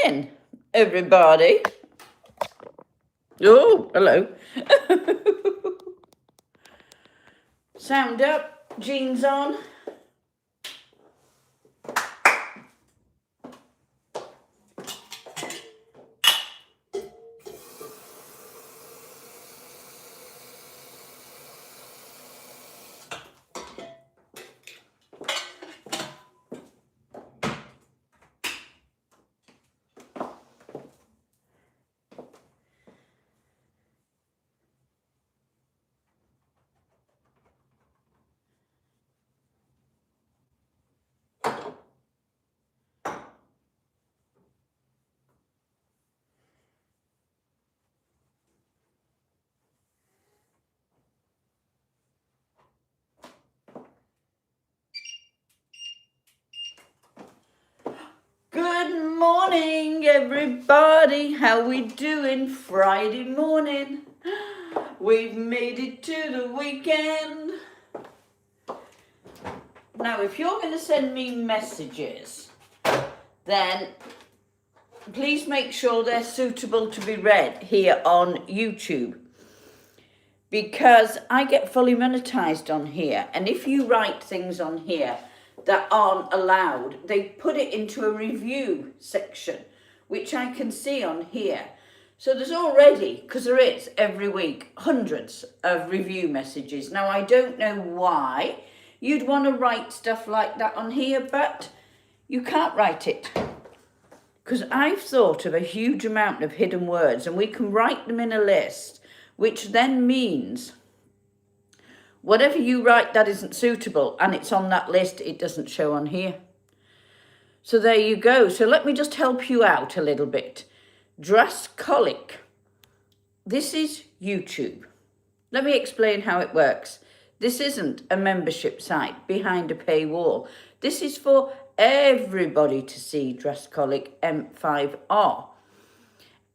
morning, everybody. Oh, hello. Sound up, jeans on. Good morning, everybody. How we doing? Friday morning. We've made it to the weekend. Now, if you're going to send me messages, then please make sure they're suitable to be read here on YouTube, because I get fully monetized on here, and if you write things on here that aren't allowed, they put it into a review section, which I can see on here. So there's already, because there is every week, hundreds of review messages. Now, I don't know why you'd want to write stuff like that on here, but you can't write it, because I've thought of a huge amount of hidden words, and we can write them in a list, which then means whatever you write that isn't suitable and it's on that list, it doesn't show on here. So there you go. So let me just help you out a little bit. Drascolic. This is YouTube. Let me explain how it works. This isn't a membership site behind a paywall. This is for everybody to see Drascolic M5R.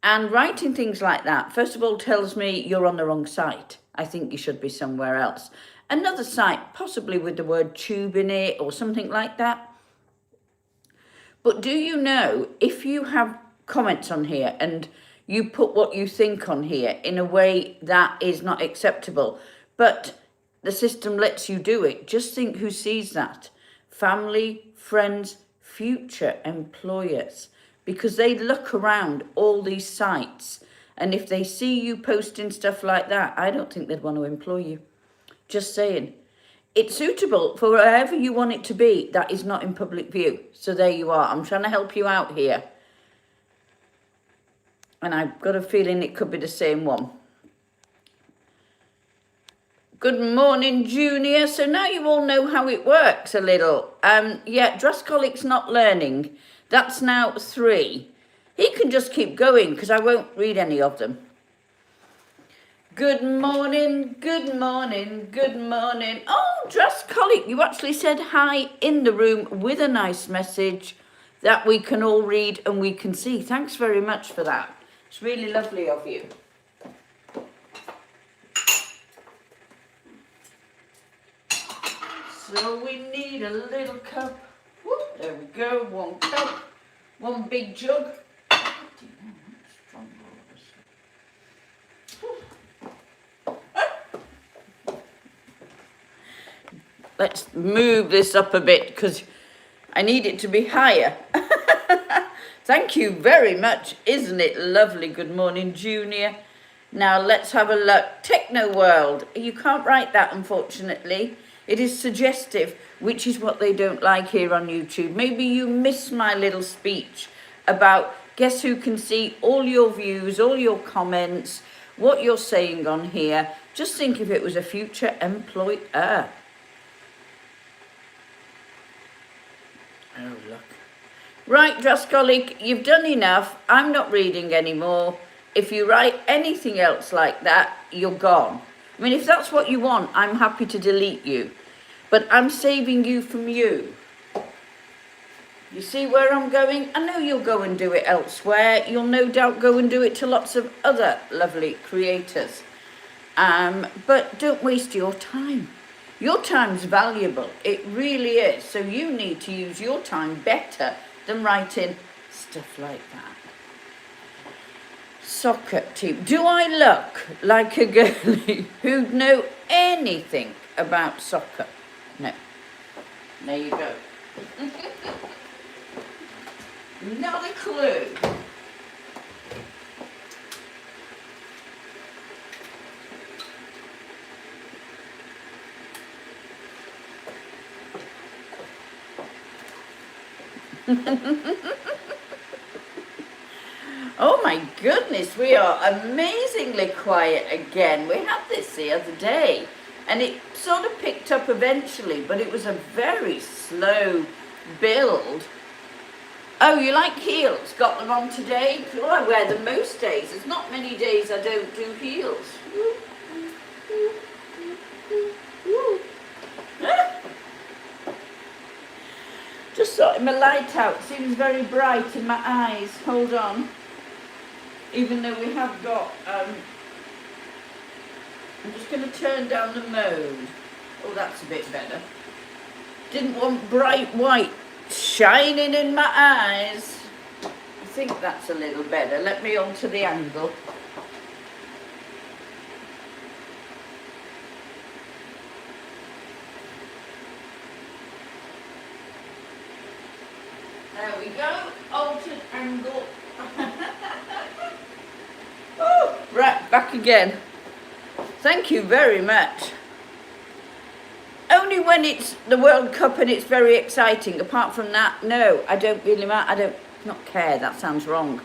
And writing things like that, first of all, tells me you're on the wrong site. I think you should be somewhere else. Another site, possibly with the word tube in it or something like that. But do you know, if you have comments on here and you put what you think on here in a way that is not acceptable, but the system lets you do it, just think who sees that. Family, friends, future employers. Because they look around all these sites, and if they see you posting stuff like that, I don't think they'd want to employ you. Just saying. It's suitable for wherever you want it to be that is not in public view. So there you are. I'm trying to help you out here. And I've got a feeling it could be the same one. Good morning, Junior. So now you all know how it works a little. Yeah, Drascolic's not learning. That's now 3. He can just keep going because I won't read any of them. Good morning, good morning, good morning. Oh, Drascolic, you actually said hi in the room with a nice message that we can all read and we can see. Thanks very much for that. It's really lovely of you. So we need a little cup. Whoop, there we go, 1 cup, 1 big jug. Let's move this up a bit because I need it to be higher. Thank you very much. Isn't it lovely? Good morning, Junior. Now let's have a look. Techno World. You can't write that, unfortunately. It is suggestive, which is what they don't like here on YouTube. Maybe you missed my little speech about guess who can see all your views, all your comments, what you're saying on here. Just think if it was a future employer. Oh, look. Right, Drascolic, you've done enough. I'm not reading anymore. If you write anything else like that, you're gone. I mean, if that's what you want, I'm happy to delete you. But I'm saving you from you. You see where I'm going? I know you'll go and do it elsewhere. You'll no doubt go and do it to lots of other lovely creators. But don't waste your time. Your time's valuable. It really is. So you need to use your time better than writing stuff like that. Soccer team. Do I look like a girlie who'd know anything about soccer? No. There you go. Not a clue. Oh my goodness, we are amazingly quiet again. We had this the other day and it sort of picked up eventually, but it was a very slow build. Oh, you like heels? Got them on today? Well, I wear them most days. There's not many days I don't do heels. Just sorting my light out. It seems very bright in my eyes. Hold on. Even though we have got, I'm just going to turn down the mode. Oh, that's a bit better. Didn't want bright white shining in my eyes. I think that's a little better. Let me alter the angle. There we go. Altered angle. Oh, right, back again. Thank you very much. Only when it's the World Cup and it's very exciting. Apart from that, no, I don't really matter. I don't not care. That sounds wrong.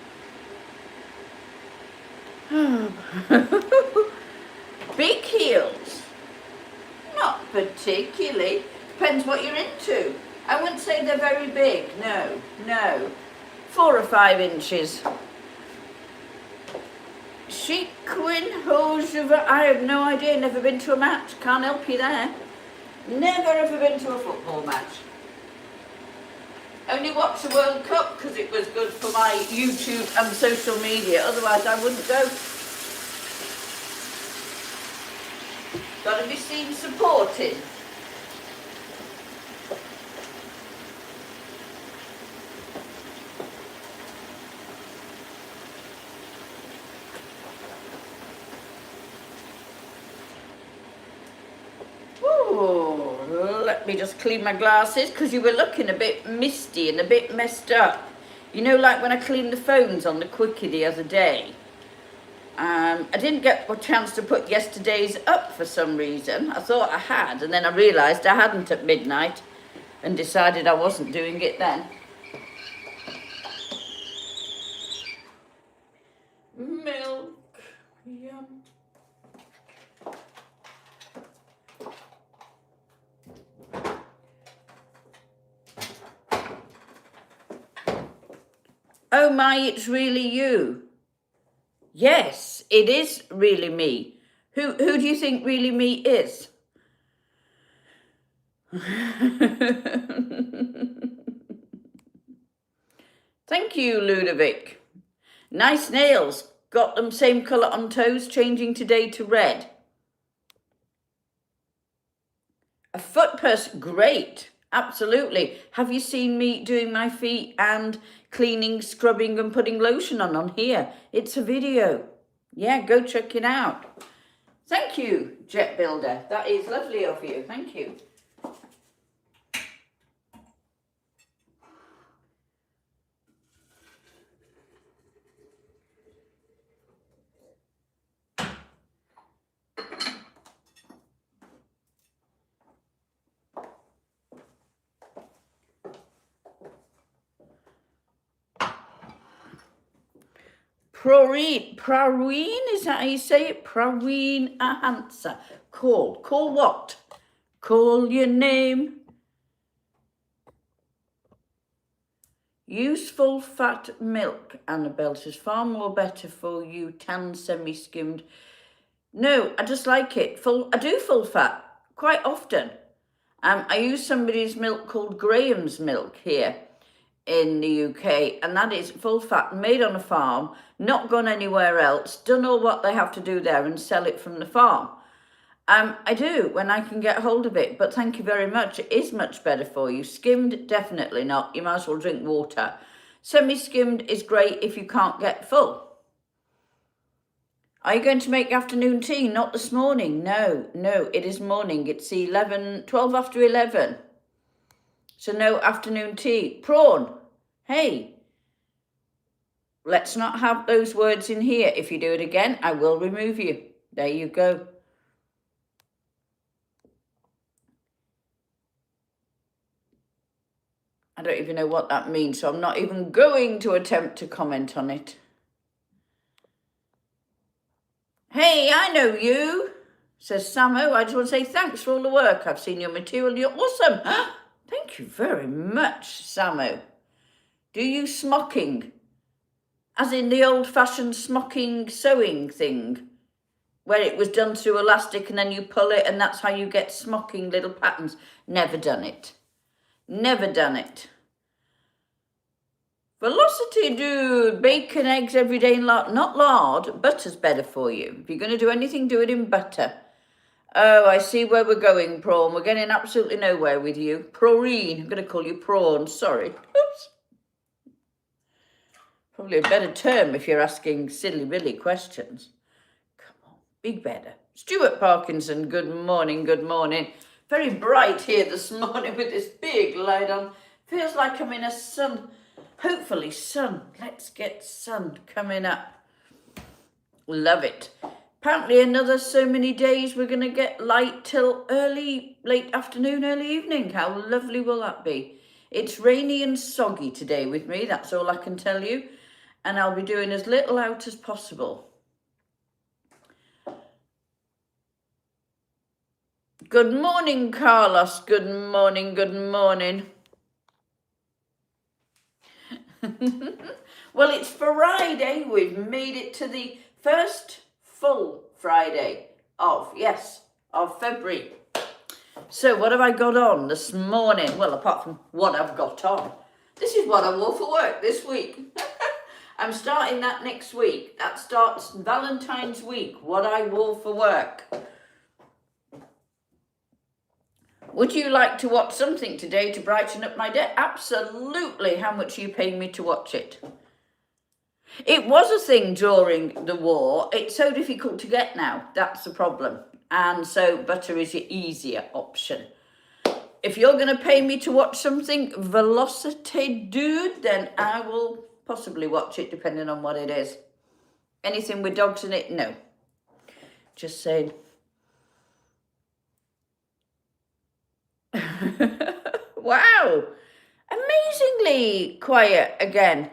Big heels? Not particularly. Depends what you're into. I wouldn't say they're very big. No, no. 4 or 5 inches. Chic Queen Hojeva. I have no idea. Never been to a match. Can't help you there. Never ever been to a football match. Only watched the World Cup because it was good for my YouTube and social media. Otherwise I wouldn't go. Got to be seen supporting. Let me just clean my glasses because you were looking a bit misty and a bit messed up. You know, like when I cleaned the phones on the Quickie the other day. I didn't get a chance to put yesterday's up for some reason. I thought I had, and then I realised I hadn't at midnight and decided I wasn't doing it then. Milk. Yum. Oh my, it's really you. Yes, it is really me. Who do you think really me is? Thank you, Ludovic. Nice nails. Got them same colour on toes, changing today to red. A foot purse, great. Absolutely. Have you seen me doing my feet and cleaning, scrubbing and putting lotion on here? It's a video. Yeah, go check it out. Thank you, Jet Builder. That is lovely of you. Thank you. Praveen, is that how you say it? Praveen Ahansa. Call what? Call your name. Useful fat milk, Annabelle says, far more better for you, tan semi-skimmed. No, I just like it. I do full fat quite often. I use somebody's milk called Graham's milk here in the UK, and that is full fat, made on a farm, not gone anywhere else, done all what they have to do there and sell it from the farm. I do when I can get hold of it, but thank you very much. It is much better for you. Skimmed, definitely not. You might as well drink water. Semi-skimmed is great if you can't get full. Are you going to make afternoon tea? Not this morning. No, it is morning. It's 12 after 11. So no afternoon tea. Prawn. Hey, let's not have those words in here. If you do it again, I will remove you. There you go. I don't even know what that means, so I'm not even going to attempt to comment on it. Hey, I know you, says Samo. I just want to say thanks for all the work. I've seen your material. You're awesome. Thank you very much, Samo. Do you smocking? As in the old-fashioned smocking sewing thing, where it was done through elastic and then you pull it and that's how you get smocking little patterns. Never done it. Never done it. Velocity, dude. Bacon, eggs every day in lard. Not lard. Butter's better for you. If you're going to do anything, do it in butter. Oh, I see where we're going, Prawn. We're getting absolutely nowhere with you. Prawn. I'm going to call you Prawn. Sorry. Oops. Probably a better term if you're asking silly questions. Come on. Be better. Stuart Parkinson, good morning, good morning. Very bright here this morning with this big light on. Feels like I'm in a sun. Hopefully sun. Let's get sun coming up. Love it. Apparently another so many days we're going to get light till late afternoon, early evening. How lovely will that be? It's rainy and soggy today with me. That's all I can tell you. And I'll be doing as little out as possible. Good morning, Carlos. Good morning, good morning. Well, it's Friday. We've made it to the first full Friday of February. So what have I got on this morning? Well, apart from what I've got on, this is what I wore for work this week. I'm starting that next week. That starts Valentine's week, what I wore for work. Would you like to watch something today to brighten up my day? Absolutely. How much are you paying me to watch it? It was a thing during the war. It's so difficult to get now. That's the problem. And so butter is your easier option. If you're going to pay me to watch something Velocity, dude, then I will possibly watch it depending on what it is. Anything with dogs in it? No. Just saying. Wow. Amazingly quiet again.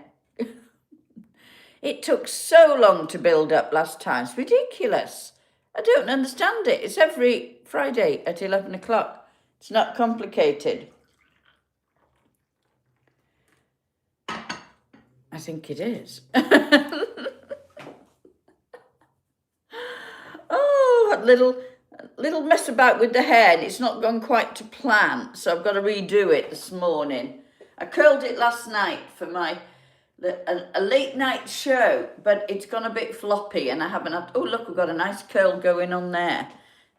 It took so long to build up last time. It's ridiculous. I don't understand it. It's every Friday at 11 o'clock. It's not complicated. I think it is. Oh, a little mess about with the hair, and it's not gone quite to plan, so I've got to redo it this morning. I curled it last night for a late night show, but it's gone a bit floppy and I haven't had... Oh, look, we've got a nice curl going on there.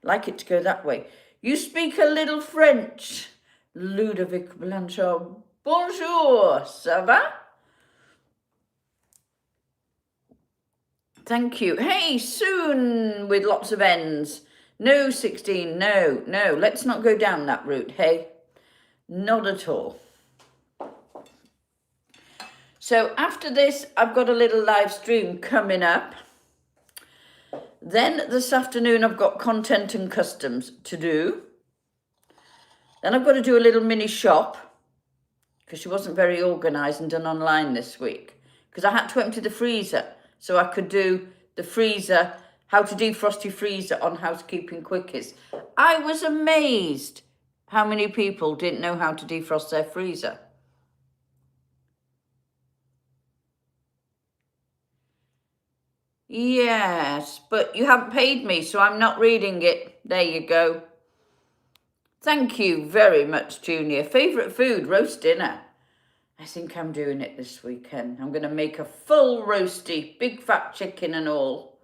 Like it to go that way. You speak a little French. Ludovic Blanchard. Bonjour, ça va? Thank you. Hey, soon with lots of N's. No, 16, no. Let's not go down that route, hey? Not at all. So after this, I've got a little live stream coming up. Then this afternoon, I've got content and customs to do. Then I've got to do a little mini shop because she wasn't very organised and done online this week because I had to empty the freezer so I could do the freezer, how to defrost your freezer on Housekeeping Quickies. I was amazed how many people didn't know how to defrost their freezer. Yes, but you haven't paid me, so I'm not reading it. There you go. Thank you very much, Junior. Favourite food, roast dinner. I think I'm doing it this weekend. I'm going to make a full roasty, big fat chicken and all.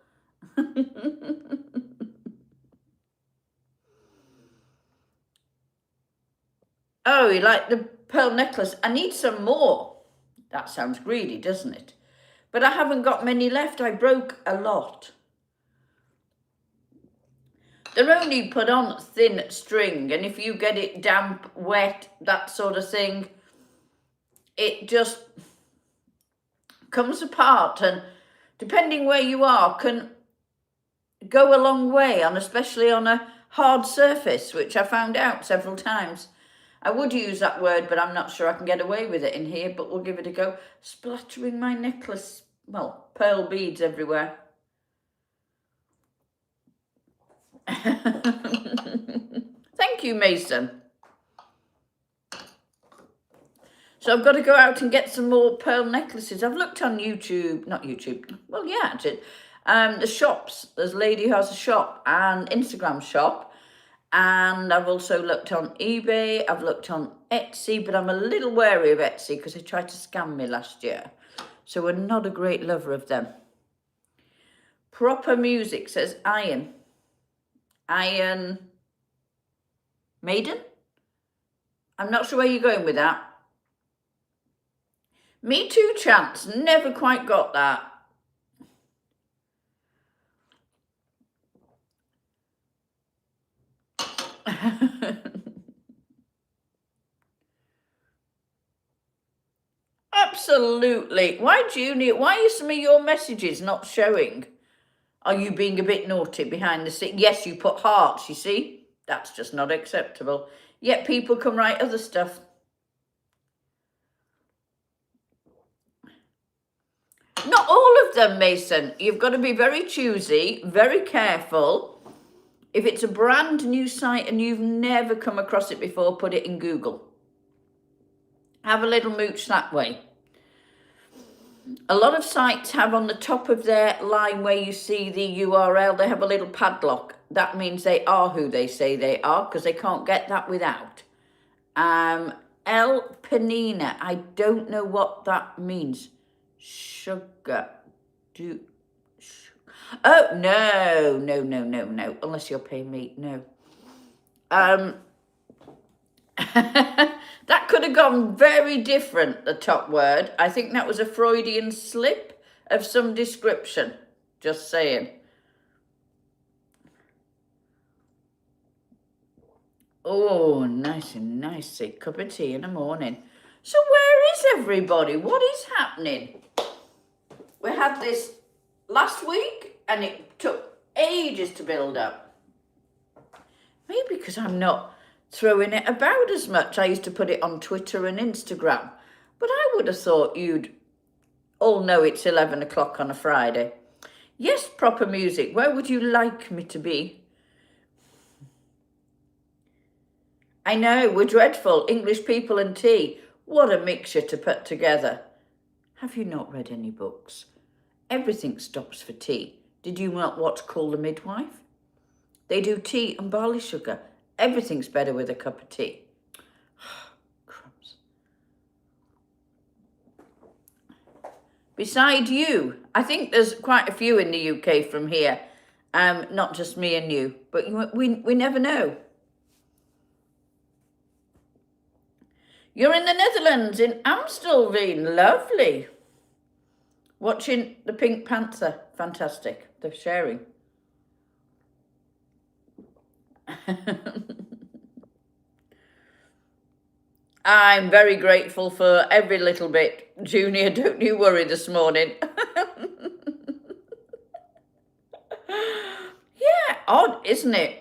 Oh, you like the pearl necklace? I need some more. That sounds greedy, doesn't it? But I haven't got many left. I broke a lot. They're only put on thin string, and if you get it damp, wet, that sort of thing, it just comes apart, and depending where you are, can go a long way, on especially on a hard surface, which I found out several times. I would use that word, but I'm not sure I can get away with it in here, but we'll give it a go. Splattering my necklace, well, pearl beads everywhere. Thank you, Mason. So I've got to go out and get some more pearl necklaces. I've looked on YouTube, not YouTube, well, yeah, I did. The shops, there's a lady who has a shop and Instagram shop. And I've also looked on eBay, I've looked on Etsy, but I'm a little wary of Etsy because they tried to scam me last year. So we're not a great lover of them. Proper Music says Iron. Iron Maiden? I'm not sure where you're going with that. Me Too Chance, never quite got that. Absolutely. Why, Junior? Why are some of your messages not showing? Are you being a bit naughty behind the scenes? Yes, you put hearts, you see? That's just not acceptable. Yet people can write other stuff. Not all of them, Mason. You've got to be very choosy, very careful. If it's a brand new site and you've never come across it before, put it in Google. Have a little mooch that way. A lot of sites have on the top of their line where you see the URL, they have a little padlock. That means they are who they say they are, because they can't get that without. El Panina, I don't know what that means. Sugar. Oh, no. Unless you're paying me, no. That could have gone very different, the top word. I think that was a Freudian slip of some description. Just saying. Oh, nice and nice. Cup of tea in the morning. So where is everybody? What is happening? We had this last week and it took ages to build up. Maybe because I'm not throwing it about as much. I used to put it on Twitter and Instagram. But I would have thought you'd all know it's 11 o'clock on a Friday. Yes, Proper Music. Where would you like me to be? I know, we're dreadful. English people and tea. What a mixture to put together. Have you not read any books? Everything stops for tea. Did you not watch Call the Midwife? They do tea and barley sugar. Everything's better with a cup of tea. Crumbs. Beside you, I think there's quite a few in the UK from here. Not just me and you, but we never know. You're in the Netherlands, in Amstelveen. Lovely. Watching the Pink Panther. Fantastic. They're sharing. I'm very grateful for every little bit. Junior, don't you worry this morning. Yeah, odd, isn't it?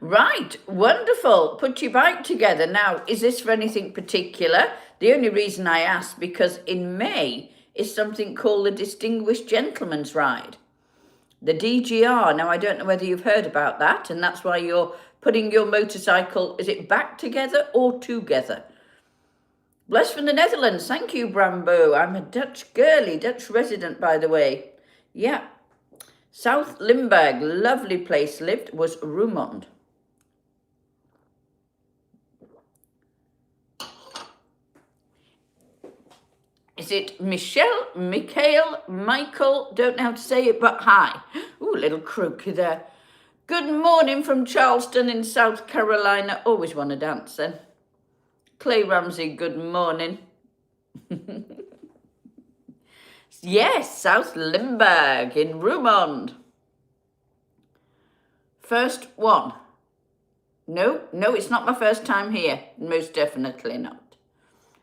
Right, wonderful. Put your bike together. Now, is this for anything particular? The only reason I ask, because in May is something called the Distinguished Gentleman's Ride. The DGR. Now, I don't know whether you've heard about that, and that's why you're putting your motorcycle, is it back together or together? Bless from the Netherlands. Thank you, Brambo. I'm a Dutch girly, Dutch resident, by the way. Yeah. South Limburg, lovely place lived, was Roermond. Is it Michael, Michael, don't know how to say it, but hi. Ooh, little croaky there. Good morning from Charleston in South Carolina. Always want to dance then. Clay Ramsey, good morning. Yes, South Limburg in Roermond. First one. No, it's not my first time here. Most definitely not.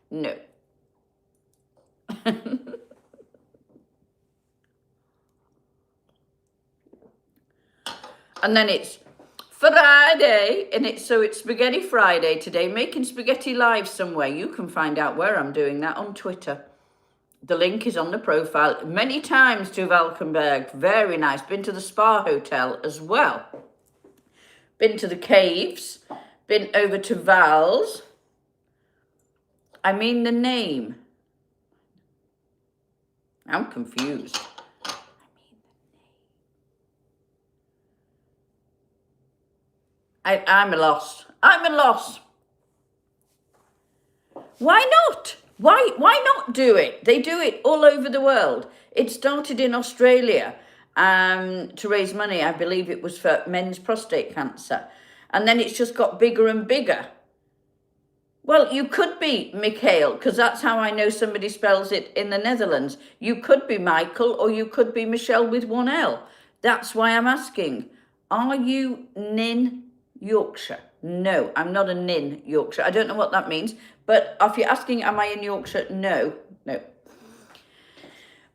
No. And then it's Friday, and it's Spaghetti Friday today, making spaghetti live somewhere. You can find out where I'm doing that on Twitter. The link is on the profile. Many times to Valkenburg. Very nice. Been to the Spa Hotel as well. Been to the caves. Been over to Val's. I mean the name. I'm confused. I'm a loss. I'm a loss. Why not? Why not do it? They do it all over the world. It started in Australia to raise money. I believe it was for men's prostate cancer. And then it's just got bigger and bigger. Well, you could be Mikhail, because that's how I know somebody spells it in the Netherlands. You could be Michael, or you could be Michelle with one L. That's why I'm asking. Are you Nin Yorkshire? No, I'm not a Nin Yorkshire. I don't know what that means. But if you're asking, am I in Yorkshire? No.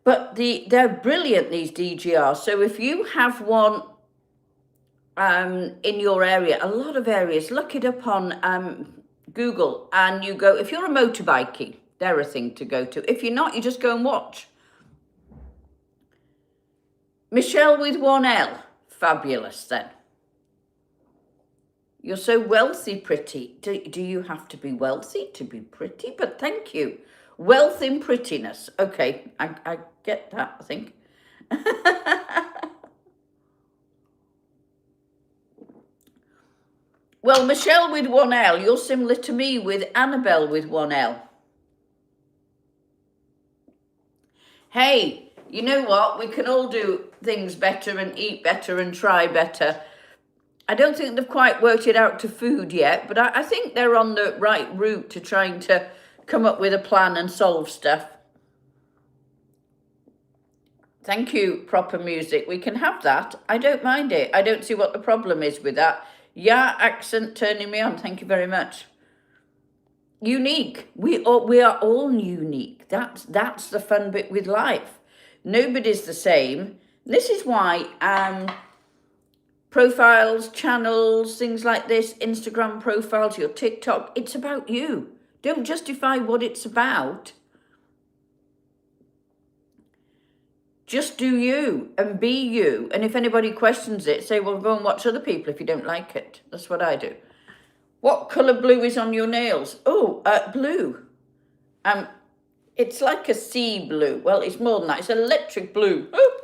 But they're brilliant, these DGRs. So if you have one in your area, a lot of areas, look it up on Google, and you go, if you're a motorbikey, they're a thing to go to. If you're not, you just go and watch. Michelle with one L. Fabulous then. You're so wealthy, pretty. Do you have to be wealthy to be pretty? But thank you. Wealth in prettiness. Okay, I get that, I think. Well, Michelle with one L, you're similar to me with Annabelle with one L. Hey, you know what? We can all do things better and eat better and try better. I don't think they've quite worked it out to food yet, but I think they're on the right route to trying to come up with a plan and solve stuff. Thank you, proper music. We can have that. I don't mind it. I don't see what the problem is with that. Yeah, accent turning me on. Thank you very much. Unique. We are all unique. That's the fun bit with life. Nobody's the same. This is why profiles, channels, things like this, Instagram profiles, your TikTok, it's about you. Don't justify what it's about. Just do you and be you. And if anybody questions it, say, well, go and watch other people if you don't like it. That's what I do. What colour blue is on your nails? Oh, blue. It's like a sea blue. Well, it's more than that. It's electric blue. Oh.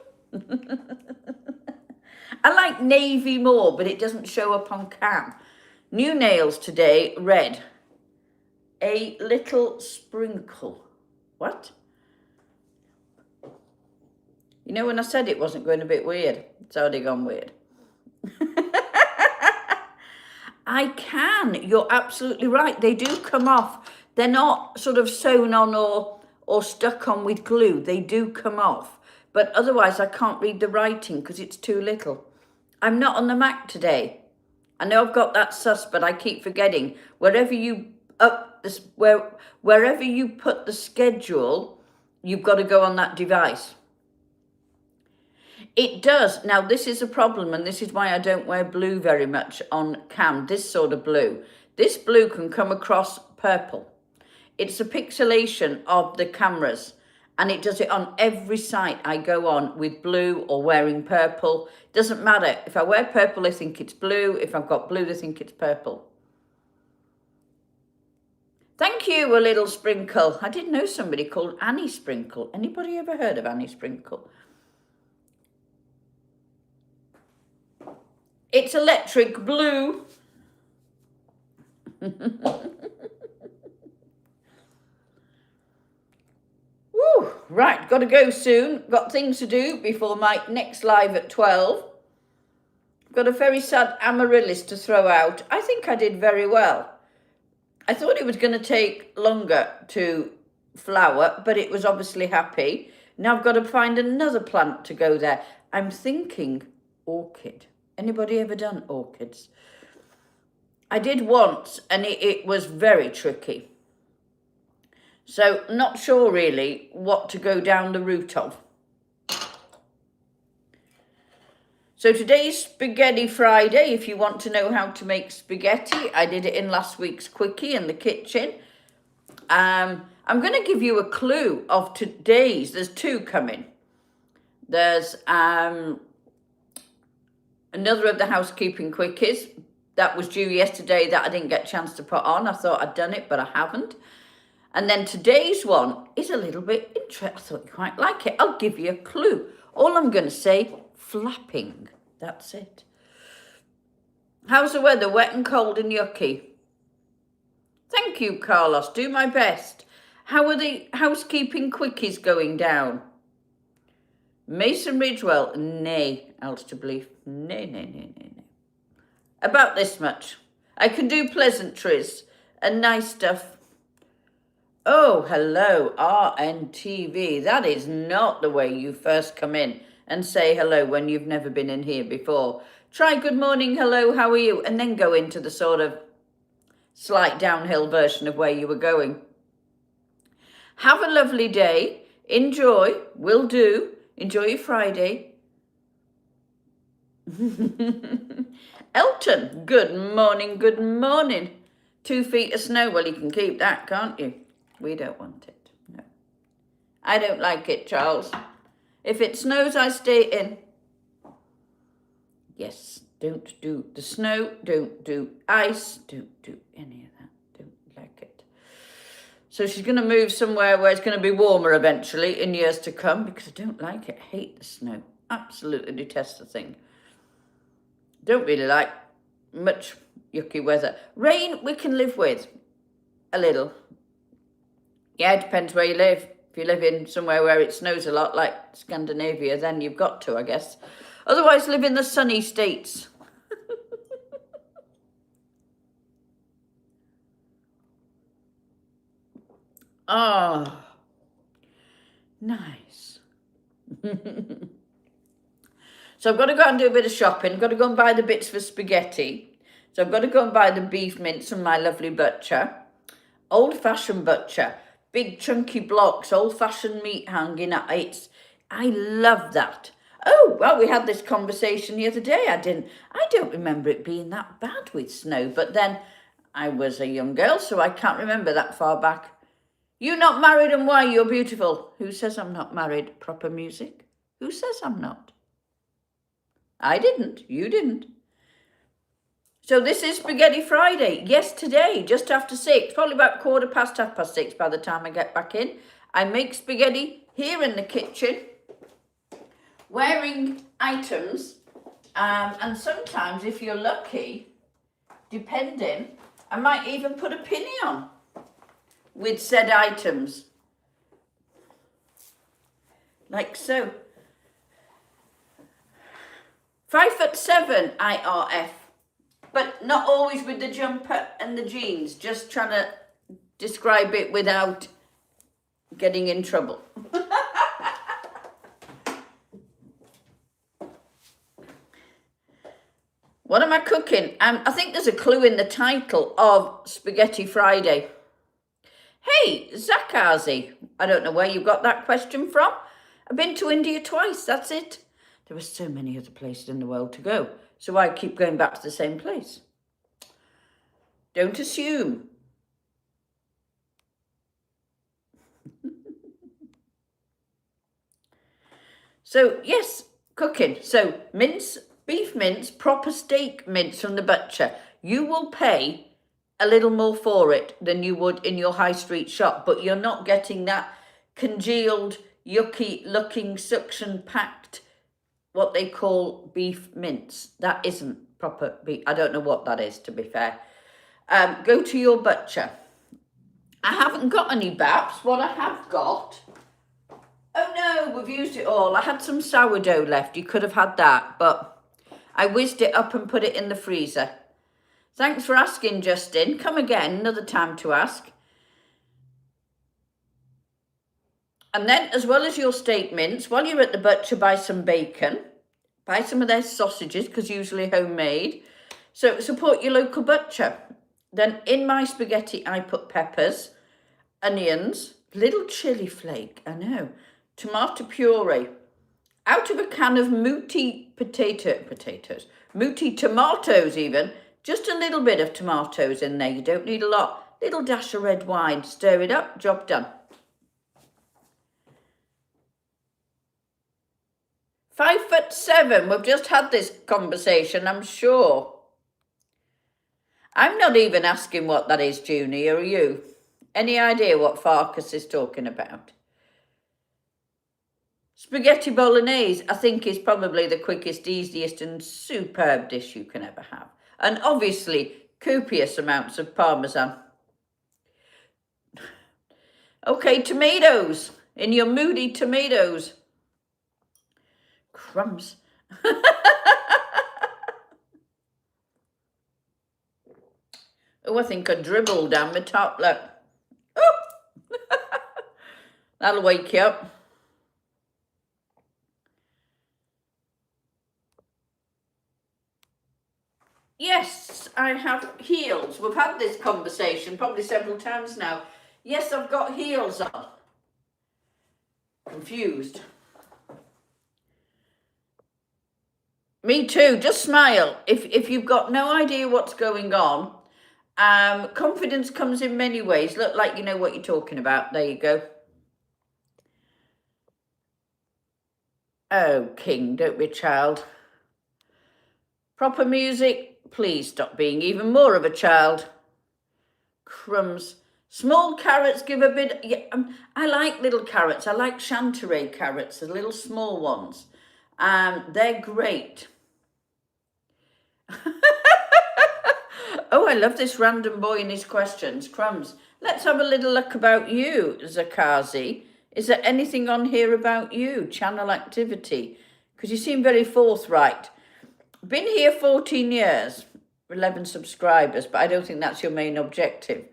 I like navy more, but it doesn't show up on cam. New nails today, red. A little sprinkle. What? You know, when I said it wasn't going a bit weird, it's already gone weird. I can. You're absolutely right. They do come off. They're not sort of sewn on or stuck on with glue. They do come off. But otherwise, I can't read the writing because it's too little. I'm not on the Mac today. I know I've got that sus, but I keep forgetting. Wherever you put the schedule, you've got to go on that device. It does. Now, this is a problem, and this is why I don't wear blue very much on cam, this sort of blue. This blue can come across purple. It's a pixelation of the cameras, and it does it on every site I go on with blue or wearing purple. Doesn't matter. If I wear purple, they think it's blue. If I've got blue, they think it's purple. Thank you, a little sprinkle. I didn't know somebody called Annie Sprinkle. Anybody ever heard of Annie Sprinkle? It's electric blue. Woo, right, got to go soon. Got things to do before my next live at 12. got a very sad amaryllis to throw out. I think I did very well. I thought it was going to take longer to flower, but it was obviously happy. Now I've got to find another plant to go there. I'm thinking orchid. Anybody ever done orchids? I did once, and it was very tricky. So not sure really what to go down the route of. So today's Spaghetti Friday. If you want to know how to make spaghetti, I did it in last week's Quickie in the kitchen. I'm going to give you a clue of today's. There's two coming. There's another of the housekeeping quickies that was due yesterday that I didn't get a chance to put on. I thought I'd done it, but I haven't. And then today's one is a little bit interesting. I thought you might like it. I'll give you a clue. All I'm going to say, flapping. That's it. How's the weather? Wet and cold and yucky? Thank you, Carlos. Do my best. How are the housekeeping quickies going down? Mason Ridgewell, nay. Alistair Bleef, nay. About this much. I can do pleasantries and nice stuff. Oh, hello, RNTV. That is not the way you first come in and say hello when you've never been in here before. Try good morning, hello, how are you? And then go into the sort of slight downhill version of where you were going. Have a lovely day. Enjoy. Will do. Enjoy your Friday. Elton, good morning, good morning. 2 feet of snow. Well, you can keep that, can't you? We don't want it. No. I don't like it, Charles. If it snows, I stay in. Yes, don't do the snow, don't do ice, don't do any of that. Don't like it. So she's going to move somewhere where it's going to be warmer eventually in years to come, because I don't like it. I hate the snow. Absolutely detest the thing. Don't really like much yucky weather. Rain we can live with a little. Yeah, it depends where you live. If you live in somewhere where it snows a lot, like Scandinavia, then you've got to, I guess. Otherwise, live in the sunny states. Oh, nice. So I've got to go and do a bit of shopping. I've got to go and buy the bits for spaghetti. So I've got to go and buy the beef mince from my lovely butcher. Old-fashioned butcher. Big chunky blocks, old-fashioned meat hanging out. I love that. Oh, well, we had this conversation the other day. I don't remember it being that bad with snow, but then I was a young girl, so I can't remember that far back. You not married and why? You're beautiful. Who says I'm not married? Proper music. Who says I'm not? I didn't. You didn't. So this is Spaghetti Friday. Yes, today, just after 6, probably about 6:15 by the time I get back in. I make spaghetti here in the kitchen, wearing items, and sometimes, if you're lucky, depending, I might even put a penny on with said items. Like so. 5'7" IRF. But not always with the jumper and the jeans, just trying to describe it without getting in trouble. What am I cooking? I think there's a clue in the title of Spaghetti Friday. Hey, Zakazi, I don't know where you got that question from. I've been to India twice, that's it. There are so many other places in the world to go. So I keep going back to the same place. Don't assume. So, yes, cooking. So, mince, beef mince, proper steak mince from the butcher. You will pay a little more for it than you would in your high street shop, but you're not getting that congealed, yucky looking, suction packed, what they call beef mince. That isn't proper beef. I don't know what that is, to be fair. Go to your butcher. I haven't got any baps. What I have got... Oh no, we've used it all. I had some sourdough left. You could have had that, but I whizzed it up and put it in the freezer. Thanks for asking, Justin. Come again, another time to ask. And then, as well as your steak mince, while you're at the butcher, buy some bacon. Buy some of their sausages, because usually homemade. So support your local butcher. Then in my spaghetti, I put peppers, onions, little chili flake, I know, tomato puree, out of a can of Mutti Mutti tomatoes even, just a little bit of tomatoes in there. You don't need a lot. Little dash of red wine, stir it up, job done. 5'7", we've just had this conversation, I'm sure. I'm not even asking what that is, Junie, are you? Any idea what Farkas is talking about? Spaghetti bolognese, I think, is probably the quickest, easiest and superb dish you can ever have. And obviously, copious amounts of parmesan. Okay, tomatoes, in your moody tomatoes. Crumbs. Oh, I think I dribbled down my top, look. Oh. That'll wake you up. Yes, I have heels. We've had this conversation probably several times now. Yes, I've got heels on. Confused. Me too. Just smile. If you've got no idea what's going on, confidence comes in many ways. Look like you know what you're talking about. There you go. Oh, King, don't be a child. Proper music. Please stop being even more of a child. Crumbs. Small carrots give a bit. Yeah, I like little carrots. I like Chantilly carrots, the little small ones. They're great. Oh, I love this random boy and his questions. Crumbs. Let's have a little look about you, Zakazi. Is there anything on here about you? Channel activity? Because you seem very forthright. Been here 14 years, 11 subscribers, but I don't think that's your main objective.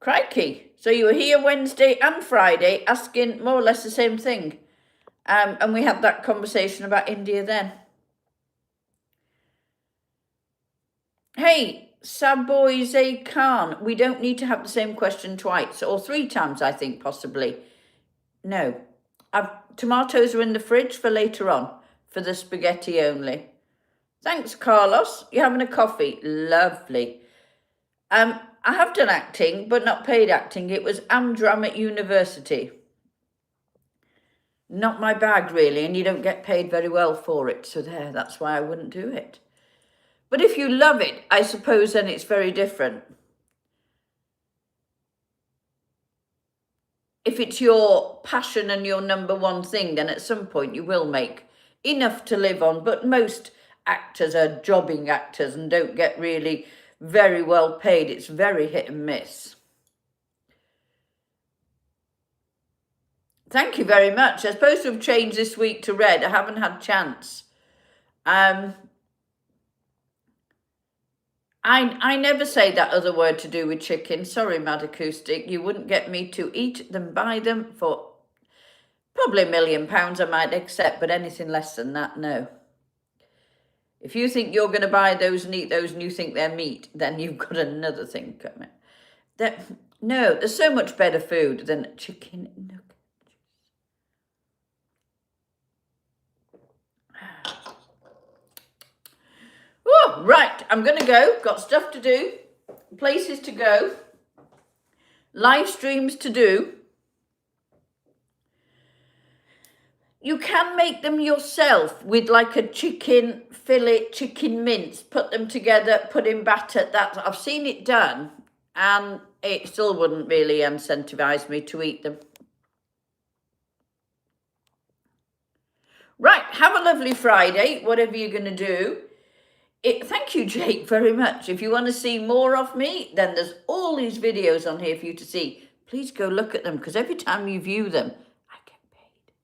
Crikey. So you were here Wednesday and Friday asking more or less the same thing. And we had that conversation about India then. Hey, Saboy Khan, we don't need to have the same question twice, or 3 times, I think, possibly. No. Tomatoes are in the fridge for later on, for the spaghetti only. Thanks, Carlos. You're having a coffee. Lovely. I have done acting, but not paid acting. It was Amdram at university. Not my bag, really, and you don't get paid very well for it. So there, that's why I wouldn't do it. But if you love it, I suppose then it's very different. If it's your passion and your number one thing, then at some point you will make enough to live on. But most actors are jobbing actors and don't get really very well paid. It's very hit and miss. Thank you very much. I'm supposed to have changed this week to red. I haven't had a chance. I never say that other word to do with chicken. Sorry, Mad Acoustic. You wouldn't get me to eat them, buy them for probably £1 million I might accept, but anything less than that, no. If you think you're going to buy those and eat those and you think they're meat, then you've got another thing coming. No, there's so much better food than chicken nuggets. Oh, right, I'm going to go. Got stuff to do, places to go, live streams to do. You can make them yourself with like a chicken fillet, chicken mince, put them together, put in batter. I've seen it done, and it still wouldn't really incentivize me to eat them. Right, have a lovely Friday, whatever you're going to do. Thank you, Jake, very much. If you want to see more of me, then there's all these videos on here for you to see. Please go look at them, because every time you view them, I get paid.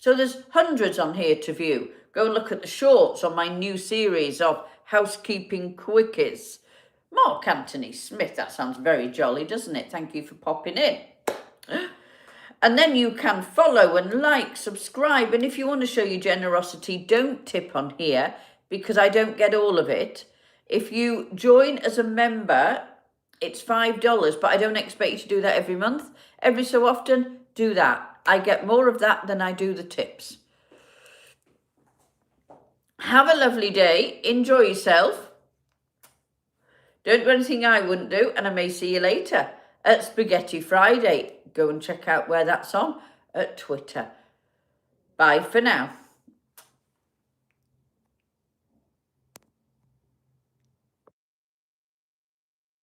So there's hundreds on here to view. Go and look at the shorts on my new series of housekeeping quickies. Mark Anthony Smith, that sounds very jolly, doesn't it? Thank you for popping in. And then you can follow and like, subscribe. And if you want to show your generosity, don't tip on here because I don't get all of it. If you join as a member, it's $5, but I don't expect you to do that every month. Every so often, do that. I get more of that than I do the tips. Have a lovely day. Enjoy yourself. Don't do anything I wouldn't do, and I may see you later at Spaghetti Friday. Go and check out where that's on at Twitter. Bye for now.